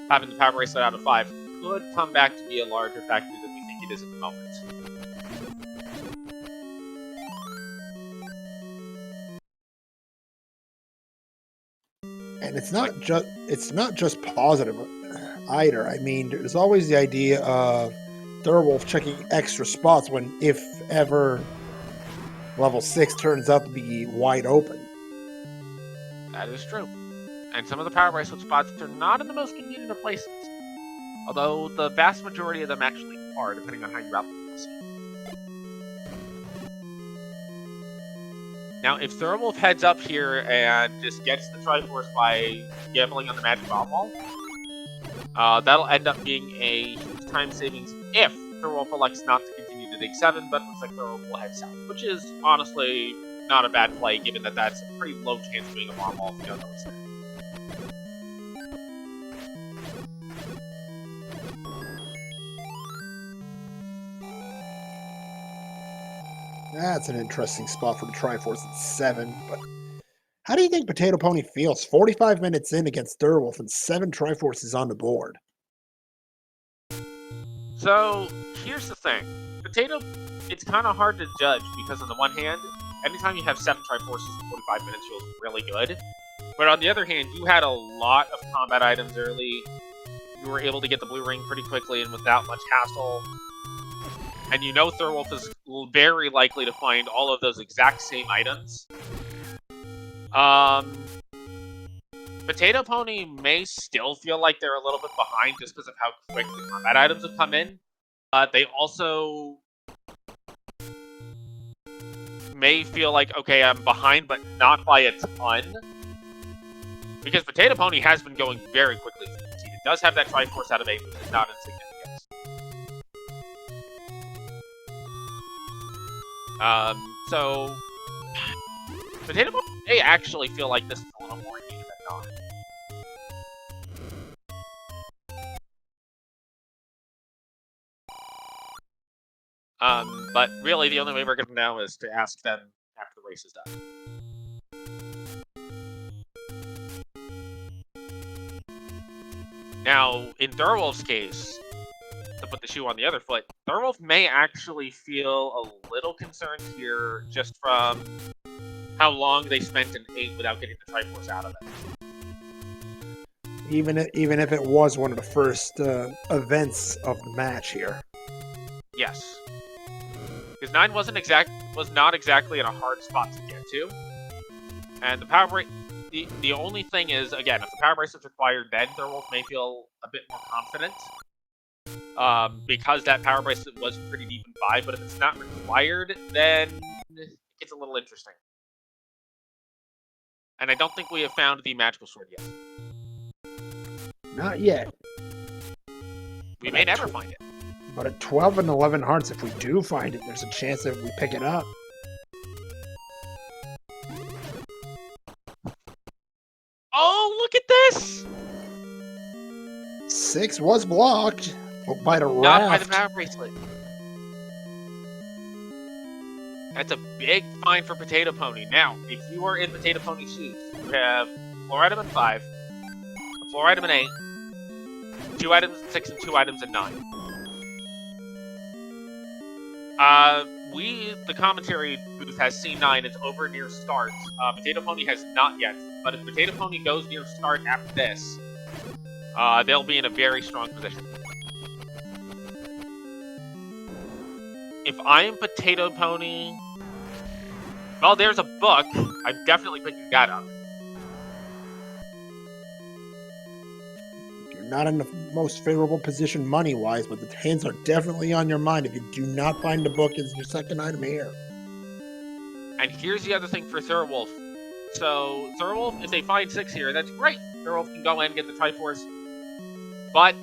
having the Power Bracelet out of 5 could come back to be a larger factor than it is at the moment. And it's not just positive either. I mean, there's always the idea of Thirwolf checking extra spots when, if ever, level 6 turns out to be wide open. That is true. And some of the power bracelet spots are not in the most convenient of places. Although the vast majority of them actually are, depending on how you route them. Now, if Thirwolf heads up here and just gets the Triforce by gambling on the Magic Bomb Wall, that'll end up being a huge time savings if Thirwolf elects not to continue to dig 7, but it looks like Thirwolf will head south, which is honestly not a bad play, given that that's a pretty low chance of being a bomb wall if you don't know what's there. That's an interesting spot for the Triforce at 7, but how do you think Potato Pony feels 45 minutes in against Thirwolf and 7 Triforces on the board? So, here's the thing. It's kind of hard to judge because on the one hand, anytime you have 7 Triforces in 45 minutes feels really good. But on the other hand, you had a lot of combat items early. You were able to get the blue ring pretty quickly and without much hassle. And you know Thirwolf is very likely to find all of those exact same items. Potato Pony may still feel like they're a little bit behind just because of how quick the combat items have come in. But they also may feel like, okay, I'm behind, but not by a ton. Because Potato Pony has been going very quickly. It does have that Triforce out of 8, which is not insignificant. So Potato Pony may actually feel like this is a little more needed than not. But really the only way we're going now is to ask them after the race is done. Now, in Thirwolf's case, to put the shoe on the other foot, Thirwolf may actually feel a little concerned here just from how long they spent in 8 without getting the Triforce out of it. Even if it was one of the first events of the match here. Yes. Because 9 was not exactly in a hard spot to get to. And the power break... The only thing is, again, if the power bracelet's required, then Thirwolf may feel a bit more confident. Because that power bracelet was pretty deep in 5, but if it's not required, then it gets a little interesting. And I don't think we have found the magical sword yet. Not yet. We may never find it. But at 12 and 11 hearts, if we do find it, there's a chance that we pick it up. Oh, look at this! 6 was blocked by the raft. Not by the power bracelet. That's a big find for Potato Pony. Now, if you are in Potato Pony's shoes, you have a floor item in 5, a floor item in 8, 2 items in 6, and 2 items in 9. The commentary booth has seen 9. It's over near start. Potato Pony has not yet, but if Potato Pony goes near start after this, they'll be in a very strong position. If I am Potato Pony... Well, there's a book. I'm definitely picking that up. You're not in the most favorable position money-wise, but the hands are definitely on your mind if you do not find the book as your second item here. And here's the other thing for Thirwolf. So, Thirwolf, if they find 6 here, that's great. Thirwolf can go in and get the Triforce. But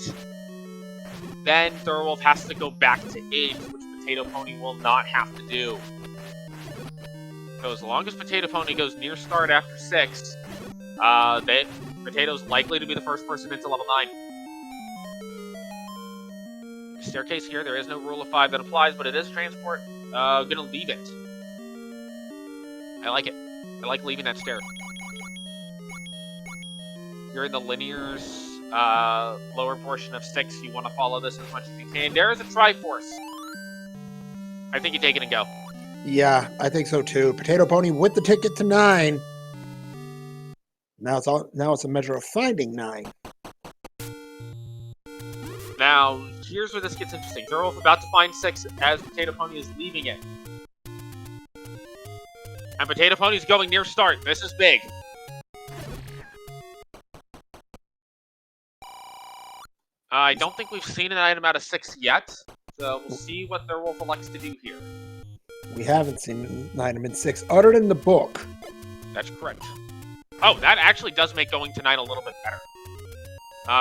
then Thirwolf has to go back to 8, which Potato Pony will not have to do. So as long as Potato Pony goes near start after 6, Potato's likely to be the first person into level 9. Staircase here, there is no rule of 5 that applies, but it is transport. Gonna leave it. I like it. I like leaving that stair. You're in the linear's lower portion of 6. You want to follow this as much as you can. There is a Triforce. I think you take it and go. Yeah, I think so too. Potato Pony with the ticket to 9. Now it's a measure of finding 9. Now, here's where this gets interesting. Thirwolf about to find 6 as Potato Pony is leaving it. And Potato Pony's going near start. This is big. I don't think we've seen an item out of 6 yet, so we'll see what Thirwolf elects to do here. We haven't seen an item in 6, other than the book. That's correct. Oh, that actually does make going to 9 a little bit better.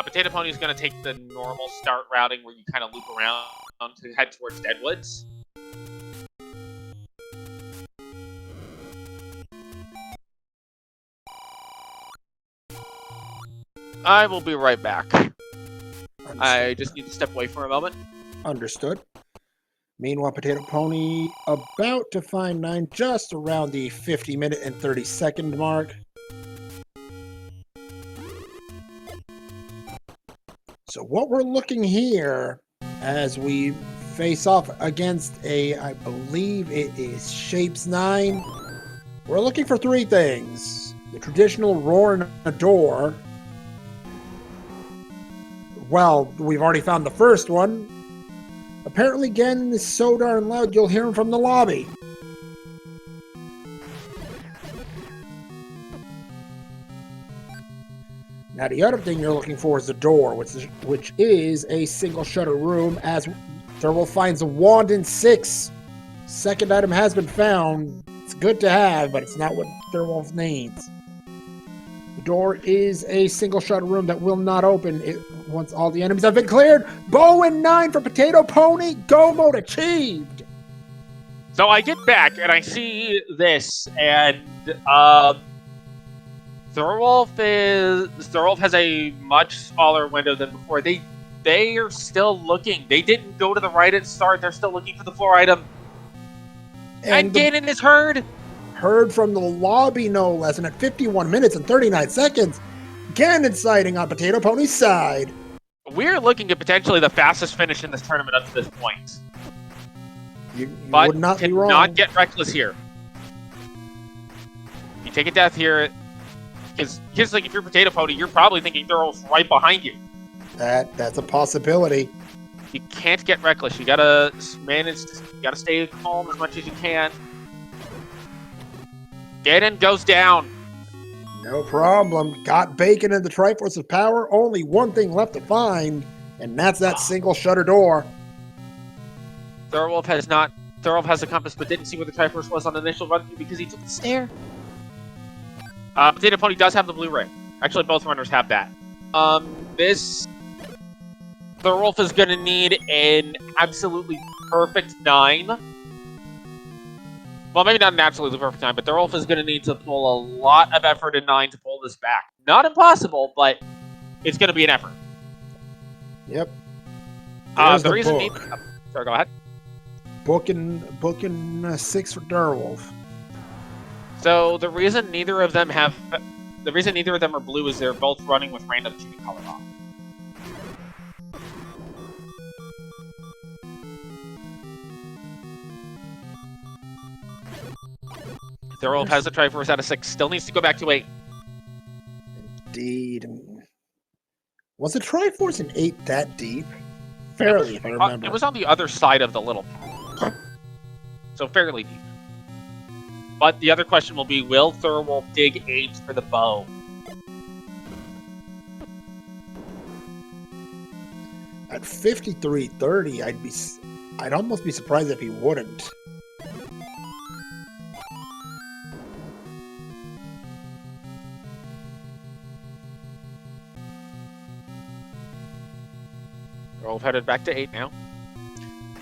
Potato Pony's going to take the normal start routing where you kind of loop around to head towards Deadwoods. I will be right back. I just need to step away for a moment. Understood. Meanwhile, Potato Pony about to find 9 just around the 50-minute and 30-second mark. So what we're looking here as we face off against I believe it is Shapes 9, we're looking for 3 things. The traditional roar in a door. Well, we've already found the first one. Apparently, again, is so darn loud you'll hear him from the lobby. Now, the other thing you're looking for is the door, which is a single shutter room, as Thirwolf finds a wand in 6. Second item has been found. It's good to have, but it's not what Thirwolf needs. The door is a single shutter room that will not open once all the enemies have been cleared. Bow and 9 for Potato Pony. Go mode achieved. So I get back and I see this, and Thirwolf has a much smaller window than before. They are still looking. They didn't go to the right at start. They're still looking for the floor item. And Ganon is heard. Heard from the lobby, no less, and at 51 minutes and 39 seconds, Ganon sighting on Potato Pony's side. We're looking at potentially the fastest finish in this tournament up to this point. You would not be wrong. Not get reckless here. You take a death here, because here's like, if you're Potato Pony, you're probably thinking Thirwolf's right behind you. That's a possibility. You can't get reckless. You gotta manage. You gotta stay calm as much as you can. Ganon goes down. No problem. Got bacon in the Triforce of power. Only one thing left to find, and that's that single shutter door. Thirwolf has the compass, but didn't see where the Triforce was on the initial run through because he took the stair. Potato Pony does have the blue ring. Actually, both runners have that. This Thirwolf is going to need an absolutely perfect 9. Well, maybe not an absolutely perfect 9, but Thirwolf is going to need to pull a lot of effort in 9 to pull this back. Not impossible, but it's going to be an effort. Yep. The reason sorry, go ahead. Booking 6 for Thirwolf. So the reason neither of them are blue is they're both running with random shooting color off. Thirwolf has the Triforce out of 6. Still needs to go back to 8. Indeed. Was the Triforce in 8 that deep? Fairly, if I remember. It was on the other side of the little so fairly deep. But the other question will be, will Thirwolf dig 8 for the bow? At 53.30, I'd almost be surprised if he wouldn't. Thirwolf headed back to 8 now.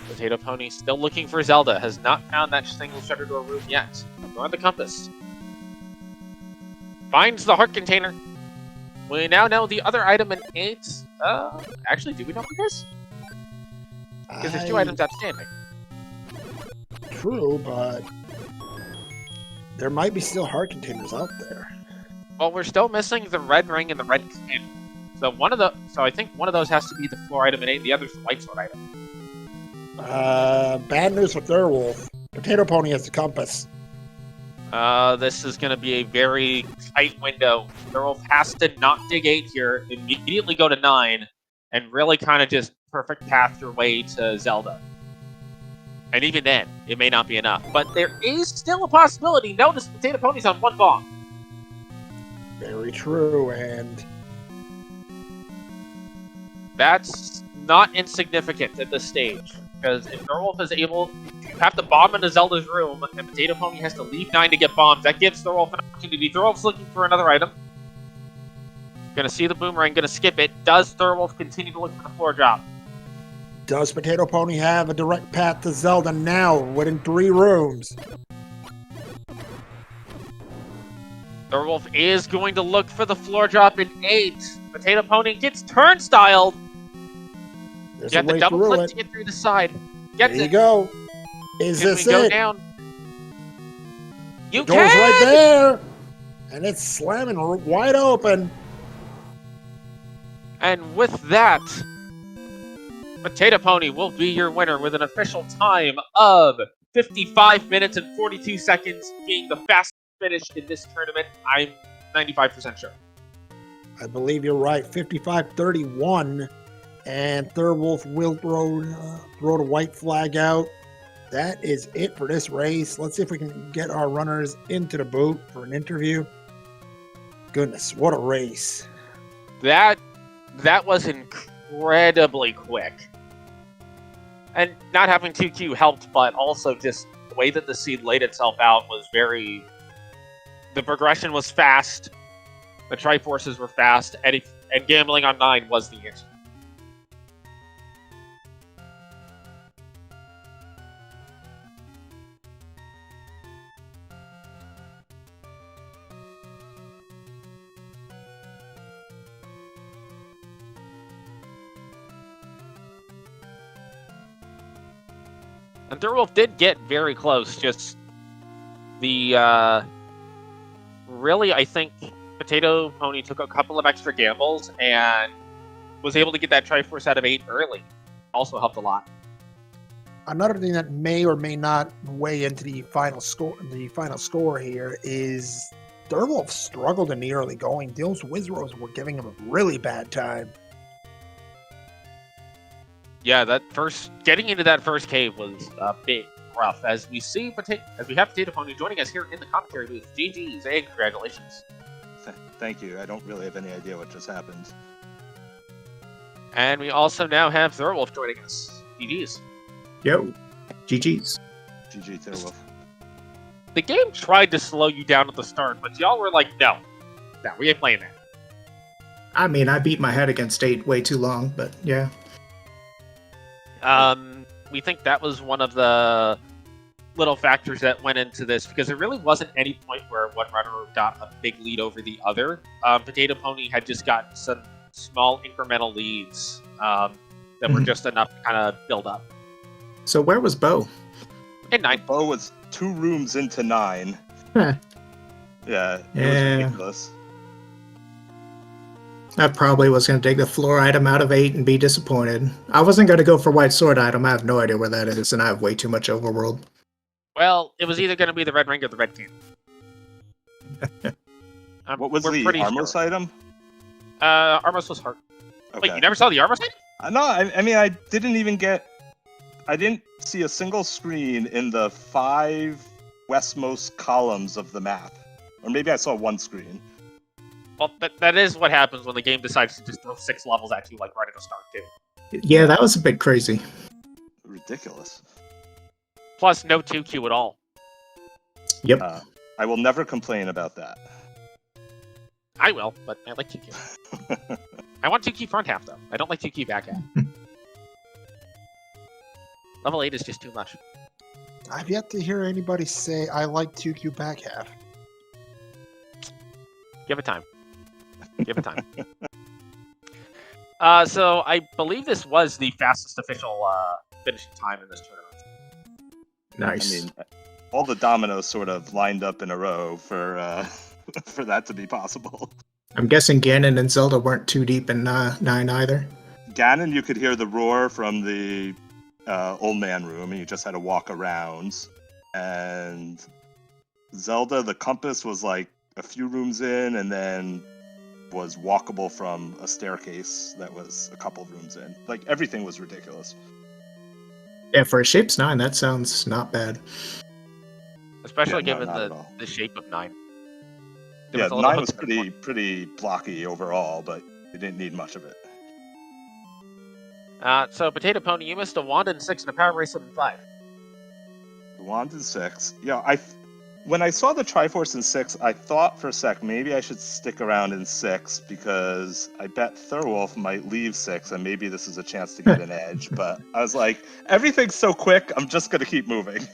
Potato Pony still looking for Zelda. Has not found that single shutter door room yet. Nor on the compass. Finds the heart container. We now know the other item in 8. Actually, do we know what it is? Because there's 2 items outstanding. True, but there might be still heart containers out there. Well, we're still missing the red ring and the red candle. So I think one of those has to be the floor item in 8, and the other's the white sword item. Bad news for Thirwolf. Potato Pony has the compass. This is going to be a very tight window. Thirwolf has to not dig 8 here, immediately go to 9, and really kind of just perfect path your way to Zelda. And even then, it may not be enough. But there is still a possibility. Notice Potato Pony's on 1 bomb. Very true, and that's not insignificant at this stage. Because if Thirwolf is able to have to bomb into Zelda's room, and Potato Pony has to leave 9 to get bombs, that gives Thirwolf an opportunity. Thirwolf's looking for another item. Gonna see the boomerang, gonna skip it. Does Thirwolf continue to look for the floor drop? Does Potato Pony have a direct path to Zelda now, within 3 rooms? Thirwolf is going to look for the floor drop in 8. Potato Pony gets turnstyled. There's You have a way to double through click it. to get through the side. Gets There you it. go. Is Can this we go it? down? You The door's can! right there, and it's slamming wide open. And with that, Potato Pony will be your winner with an official time of 55 minutes and 42 seconds, being the fastest finish in this tournament. I'm 95% sure. I believe you're right. 55-31, and Thirwolf will throw the white flag out. That is it for this race. Let's see if we can get our runners into the booth for an interview. Goodness, what a race. That was incredibly quick. And not having 2Q helped, but also just the way that the seed laid itself out was very... The progression was fast, the Triforces were fast, and gambling on 9 was the answer. And Thirwolf did get very close, just the, really, I think Potato Pony took a couple of extra gambles and was able to get that Triforce out of 8 early. Also helped a lot. Another thing that may or may not weigh into the final score here is Thirwolf struggled in the early going. Those Wizros were giving him a really bad time. Yeah, getting into that first cave was a bit rough. As we have Potato Pony joining us here in the commentary booth. GG's and congratulations. Thank you. I don't really have any idea what just happened. And we also now have Thirwolf joining us. GG's. Yo, GG's. GG Thirwolf. The game tried to slow you down at the start, but y'all were like, no, we ain't playing that. I mean, I beat my head against 8 way too long, but yeah. We think that was one of the little factors that went into this, because there really wasn't any point where one runner got a big lead over the other. Potato Pony had just got some small incremental leads that were just enough to kind of build up. So where was Bo? In 9. Bo was 2 rooms into 9. Huh. Yeah, it was ridiculous. I probably was going to take the floor item out of 8 and be disappointed. I wasn't going to go for white sword item. I have no idea where that is, and I have way too much overworld. Well, it was either going to be the red ring or the red can. What was the Armos item? Armos was hard. Okay. Wait, you never saw the Armos item? No, I mean, I didn't see a single screen in the 5 westmost columns of the map. Or maybe I saw 1 screen. Well, that is what happens when the game decides to just throw 6 levels at you, like right at the start, too. Yeah, that was a bit crazy. Ridiculous. Plus, no 2Q at all. Yep. I will never complain about that. I will, but I like 2Q. I want 2Q front half, though. I don't like 2Q back half. Level 8 is just too much. I've yet to hear anybody say, I like 2Q back half. Give it time. Give it time. So I believe this was the fastest official finishing time in this tournament. Nice. I mean, all the dominoes sort of lined up in a row for for that to be possible. I'm guessing Ganon and Zelda weren't too deep in 9 either. Ganon, you could hear the roar from the old man room, and you just had to walk around. And Zelda, the compass was like a few rooms in, and then was walkable from a staircase that was a couple of rooms in. Like, everything was ridiculous. Yeah, for a Shapes 9, that sounds not bad. Especially Yeah, no, given not at all. the shape of 9. Yeah, 9 was pretty blocky overall, but it didn't need much of it. So Potato Pony, you missed a wand in 6 and a power bracelet in 5. The wand in 6. Yeah, when I saw the Triforce in 6, I thought for a sec maybe I should stick around in 6 because I bet Thirwolf might leave 6 and maybe this is a chance to get an edge. But I was like, everything's so quick, I'm just going to keep moving.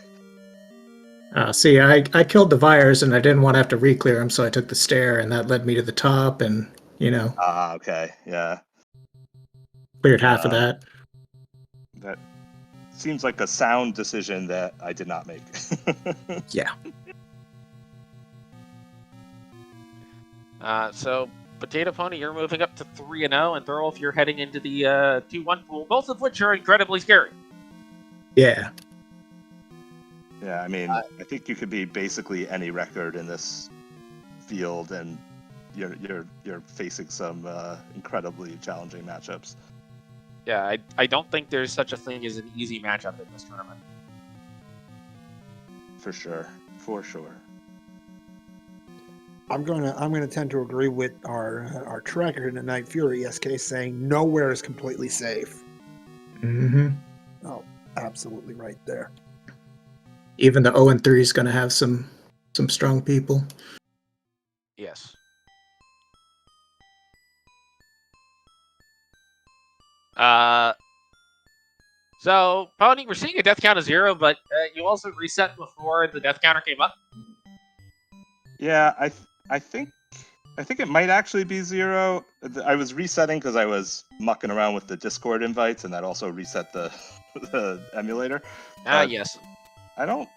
See, I killed the Vires and I didn't want to have to re-clear them, so I took the stair and that led me to the top and, Okay, yeah. cleared half of that. That seems like a sound decision that I did not make. Yeah. So Potato Pony, you're moving up to 3-0, and Thirwolf, you're heading into the 2-1 pool, both of which are incredibly scary. Yeah. Yeah, I mean, I think you could be basically any record in this field, and you're facing some incredibly challenging matchups. Yeah, I don't think there's such a thing as an easy matchup in this tournament. For sure. I'm gonna tend to agree with our tracker in the Night Fury SK saying nowhere is completely safe. Mm-hmm. Oh, absolutely right there. Even the 0-3 is going to have some strong people. Yes. So, Pony, we're seeing a death count of 0, but you also reset before the death counter came up. Yeah, I think it might actually be 0. I was resetting because I was mucking around with the Discord invites, and that also reset the emulator. Yes. I don't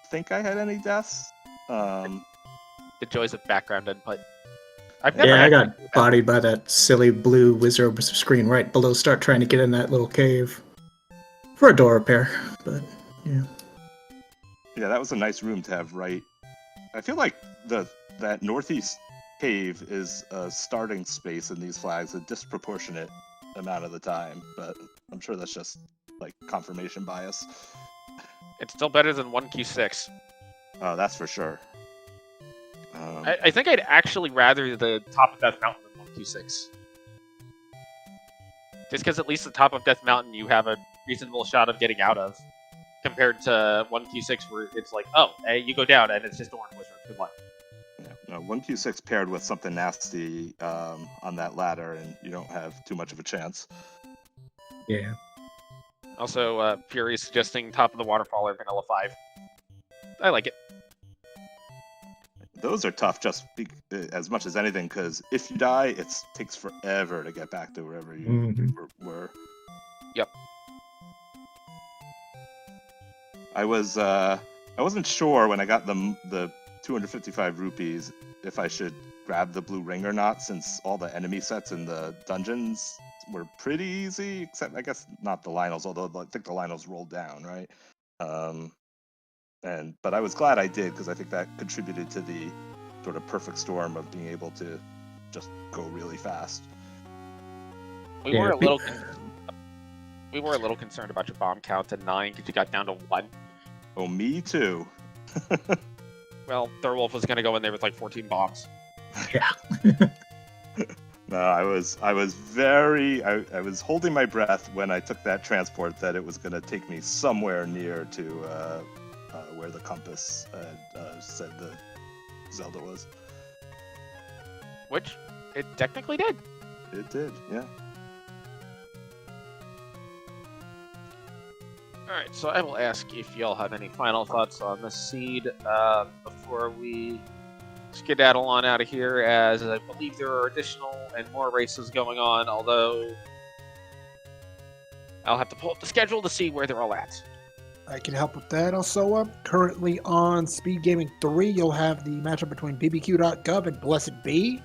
think I had any deaths. The joys of background input. I've never Yeah, I had got bodied by that silly blue wizard screen right below start trying to get in that little cave. For a door repair, but yeah. Yeah, that was a nice room to have right. I feel like that northeast cave is a starting space in these flags a disproportionate amount of the time, but I'm sure that's just like confirmation bias. It's still better than 1Q6. Oh, that's for sure. I think I'd actually rather the top of Death Mountain than 1Q6. Just because at least the top of Death Mountain you have a reasonable shot of getting out of, compared to 1Q6 where it's like, oh, hey, you go down and it's just Orange Wizard. Good luck. Yeah, no, 1Q6 paired with something nasty on that ladder, and you don't have too much of a chance. Yeah. Also, Fury is suggesting top of the waterfall or Vanilla 5. I like it. Those are tough just as much as anything, because if you die, it takes forever to get back to wherever you were. Yep. I wasn't sure when I got the 255 rupees if I should grab the blue ring or not, since all the enemy sets in the dungeons were pretty easy, except I guess not the Lionels, although I think the Lionels rolled down, right? But I was glad I did, because I think that contributed to the sort of perfect storm of being able to just go really fast. We were a little concerned about your bomb count at 9 because you got down to 1. Oh, me too. Well, Thirwolf was going to go in there with like 14 bombs. Yeah. No, I was holding my breath when I took that transport that it was going to take me somewhere near to where the compass said the Zelda was. Which it technically did. It did, yeah. Alright, so I will ask if y'all have any final thoughts on this seed before we skedaddle on out of here, as I believe there are additional and more races going on, although I'll have to pull up the schedule to see where they're all at. I can help with that also. Currently on SpeedGaming 3, you'll have the matchup between bbq.gov and Blessed Bee.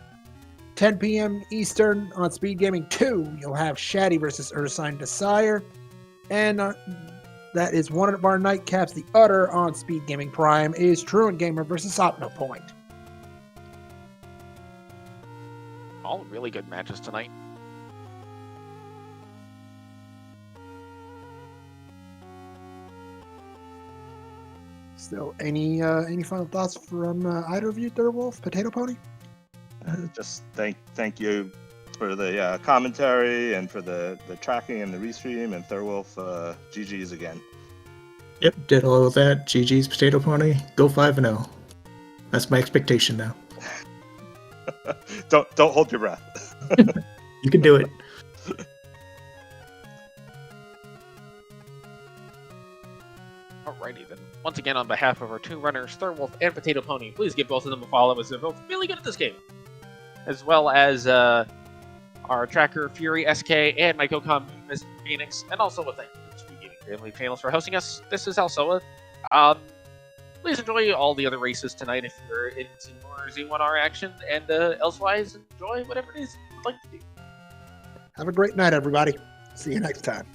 10 p.m. Eastern on SpeedGaming 2, you'll have Shaddy versus Ursine Desire. And that is one of our nightcaps. The other on Speed Gaming Prime is Truant Gamer versus Opno Point. All really good matches tonight. So, any final thoughts from either of you, Thirwolf, Potato Pony? Just thank you for the commentary and for the tracking and the restream, and Thirwolf, GG's again. Yep, did all of that. GG's Potato Pony. Go 5-0. That's my expectation now. Don't hold your breath. You can do it. Alrighty then. Once again, on behalf of our two runners, Thirwolf and Potato Pony, please give both of them a follow, as they're both really good at this game. As well as our tracker, Fury, SK, and my co-com, Mr. Phoenix, and also a thank you to the SpeedGaming family channels for hosting us. This is Alsoa. Please enjoy all the other races tonight if you're into more Z1R action, and elsewise, enjoy whatever it is you'd like to do. Have a great night, everybody. See you next time.